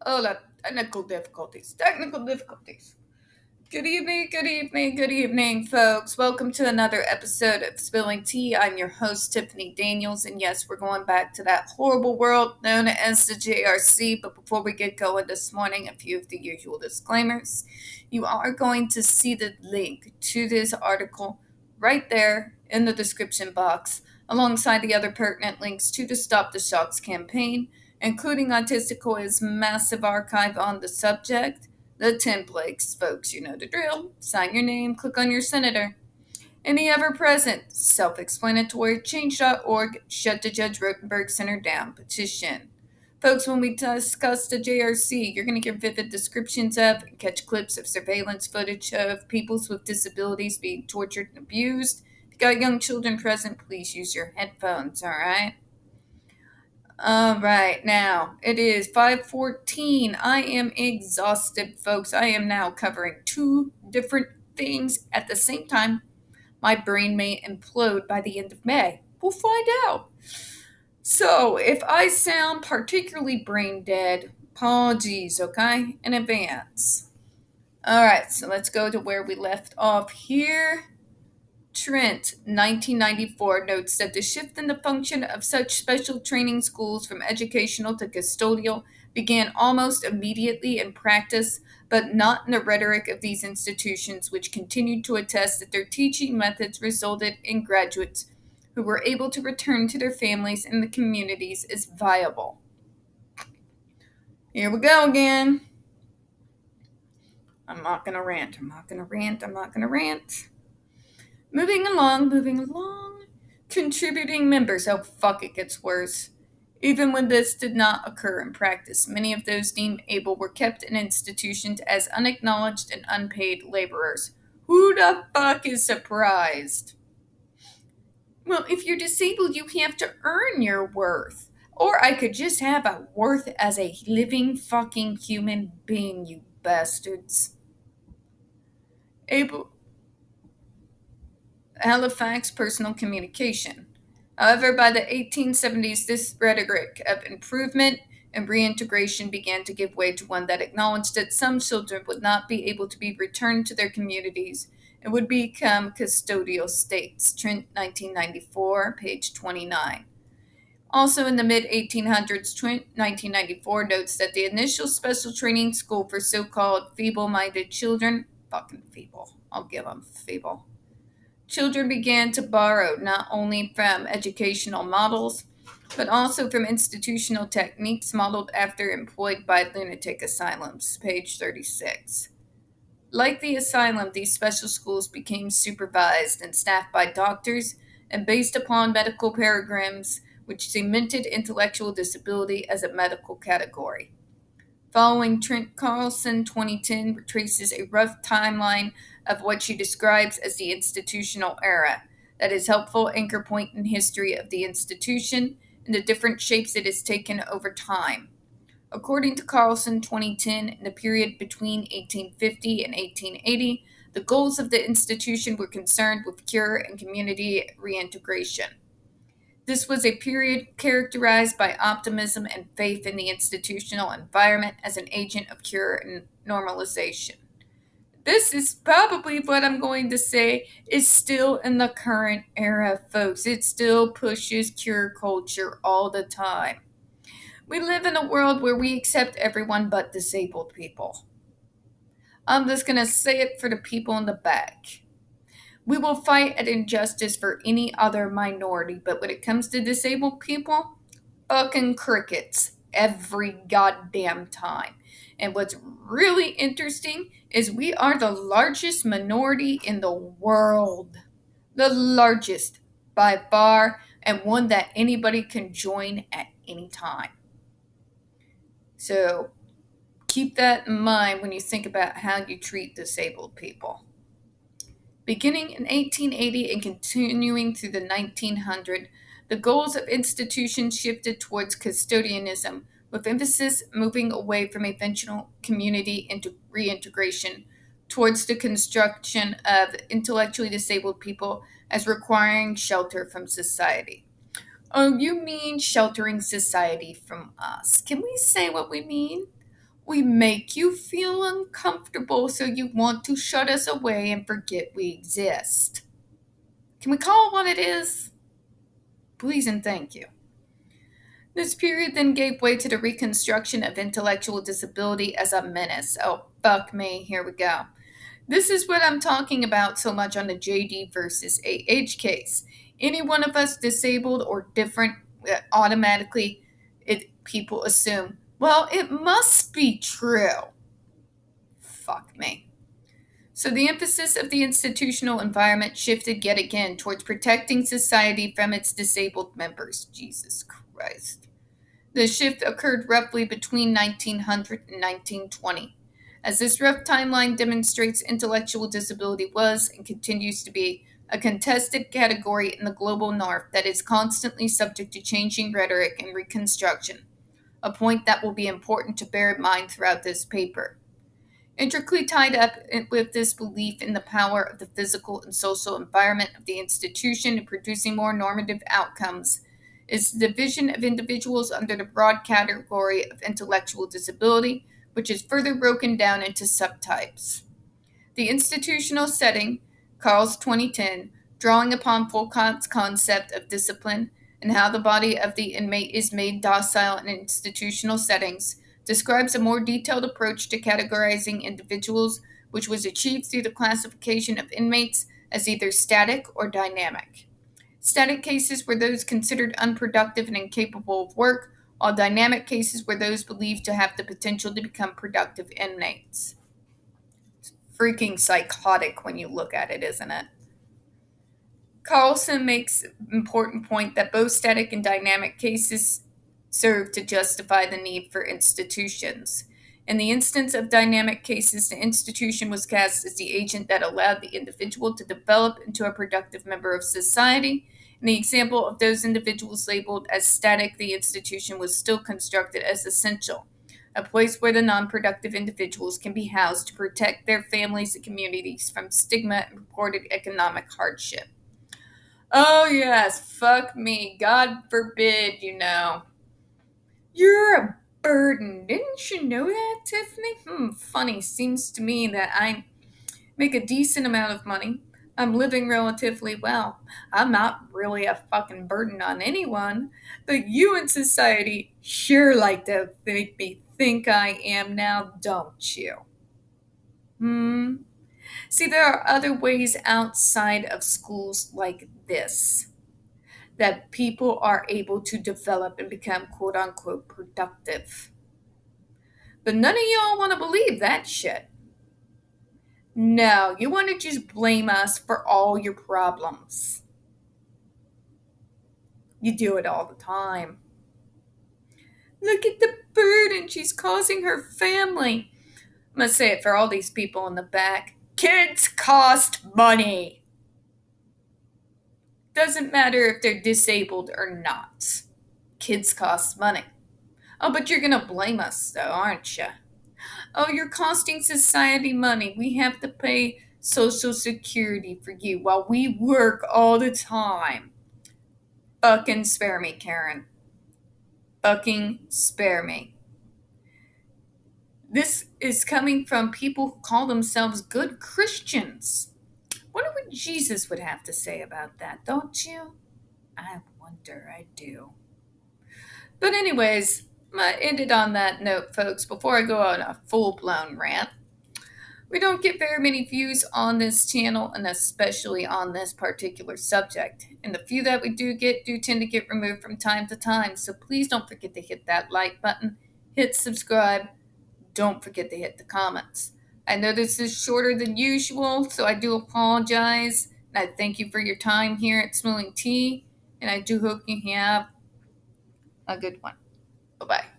Hola, technical difficulties. Technical difficulties. Good evening, folks. Welcome to another episode of Spilling Tea. I'm your host, Tiffany Daniels, and yes, we're going back to that horrible world known as the JRC. But before we get going this morning, a few of the usual disclaimers. You are going to see the link to this article right there in the description box, alongside the other pertinent links to the Stop the Shocks campaign, including Autistical's massive archive on the subject, the templates, folks, you know the drill. Sign your name, click on your senator. And the ever present, self explanatory change.org Shut the Judge Rotenberg Center Down petition. Folks, when we discuss the JRC, you're going to get vivid descriptions of and catch clips of surveillance footage of peoples with disabilities being tortured and abused. If you got young children present, please use your headphones, alright? All right, now it is 5:14. I am exhausted, folks. I am now covering two different things at the same time. My brain may implode by the end of May. We'll find out. So, if I sound particularly brain dead, apologies, okay, in advance. All right, so let's go to where we left off here. Trent, 1994, notes that the shift in the function of such special training schools from educational to custodial began almost immediately in practice, but not in the rhetoric of these institutions, which continued to attest that their teaching methods resulted in graduates who were able to return to their families and the communities as viable. Here we go again. I'm not going to rant. Moving along. Contributing members. Oh, fuck, it gets worse. Even when this did not occur in practice, many of those deemed able were kept in institutions as unacknowledged and unpaid laborers. Who the fuck is surprised? Well, if you're disabled, you have to earn your worth. Or I could just have a worth as a living fucking human being, you bastards. Halifax personal communication. However, by the 1870s, this rhetoric of improvement and reintegration began to give way to one that acknowledged that some children would not be able to be returned to their communities and would become custodial states. Trent, 1994, page 29. Also in the mid-1800s, Trent, 1994, notes that the initial special training school for so-called feeble-minded children, fucking feeble, I'll give them feeble, children began to borrow not only from educational models, but also from institutional techniques modeled after employed by lunatic asylums, page 36. Like the asylum, these special schools became supervised and staffed by doctors and based upon medical programs which cemented intellectual disability as a medical category. Following Trent Carlson, 2010 traces a rough timeline of what she describes as the institutional era. That is helpful anchor point in history of the institution and the different shapes it has taken over time. According to Carlson, 2010, in the period between 1850 and 1880, the goals of the institution were concerned with cure and community reintegration. This was a period characterized by optimism and faith in the institutional environment as an agent of cure and normalization. This is probably what I'm going to say is still in the current era, folks. It still pushes cure culture all the time. We live in a world where we accept everyone but disabled people. I'm just going to say it for the people in the back. We will fight at injustice for any other minority, but when it comes to disabled people, fucking crickets every goddamn time. And what's really interesting is we are the largest minority in the world. The largest by far, and one that anybody can join at any time. So keep that in mind when you think about how you treat disabled people. Beginning in 1880 and continuing through the 1900s, the goals of institutions shifted towards custodianism, with emphasis moving away from eventual community into reintegration towards the construction of intellectually disabled people as requiring shelter from society. Oh, you mean sheltering society from us? Can we say what we mean? We make you feel uncomfortable so you want to shut us away and forget we exist. Can we call it what it is? Please and thank you. This period then gave way to the reconstruction of intellectual disability as a menace. Oh, fuck me, here we go. This is what I'm talking about so much on the JD versus AH case. Any one of us disabled or different, automatically people assume, well, it must be true. Fuck me. So the emphasis of the institutional environment shifted yet again towards protecting society from its disabled members. Jesus Christ. The shift occurred roughly between 1900 and 1920. As this rough timeline demonstrates, intellectual disability was and continues to be a contested category in the global north that is constantly subject to changing rhetoric and reconstruction, a point that will be important to bear in mind throughout this paper. Intricately tied up with this belief in the power of the physical and social environment of the institution in producing more normative outcomes is the division of individuals under the broad category of intellectual disability, which is further broken down into subtypes. The institutional setting, Carl's 2010, drawing upon Foucault's concept of discipline and how the body of the inmate is made docile in institutional settings, describes a more detailed approach to categorizing individuals, which was achieved through the classification of inmates as either static or dynamic. Static cases were those considered unproductive and incapable of work, while dynamic cases were those believed to have the potential to become productive inmates. It's freaking psychotic when you look at it, isn't it? Carlson makes an important point that both static and dynamic cases serve to justify the need for institutions. In the instance of dynamic cases, the institution was cast as the agent that allowed the individual to develop into a productive member of society. In the example of those individuals labeled as static, the institution was still constructed as essential, a place where the non-productive individuals can be housed to protect their families and communities from stigma and reported economic hardship. Oh, yes, fuck me. God forbid, You're a burden. Didn't you know that, Tiffany? Funny. Seems to me that I make a decent amount of money. I'm living relatively well. I'm not really a fucking burden on anyone, but you in society sure like to make me think I am now, don't you? See, there are other ways outside of schools like this that people are able to develop and become quote unquote productive. But none of y'all want to believe that shit. No, you want to just blame us for all your problems. You do it all the time. Look at the burden she's causing her family. I'm going to say it for all these people in the back. Kids cost money. Doesn't matter if they're disabled or not. Kids cost money. Oh, but you're going to blame us, though, aren't you? Oh, you're costing society money. We have to pay Social Security for you while we work all the time. Fucking spare me, Karen. Fucking spare me. This is coming from people who call themselves good Christians. Wonder what Jesus would have to say about that, don't you? I wonder, I do. But anyways, I ended on that note, folks, before I go on a full-blown rant. We don't get very many views on this channel, and especially on this particular subject. And the few that we do tend to get removed from time to time, so please don't forget to hit that like button, hit subscribe, don't forget to hit the comments. I know this is shorter than usual, so I do apologize, and I thank you for your time here at Smelling Tea, and I do hope you have a good one. Bye-bye.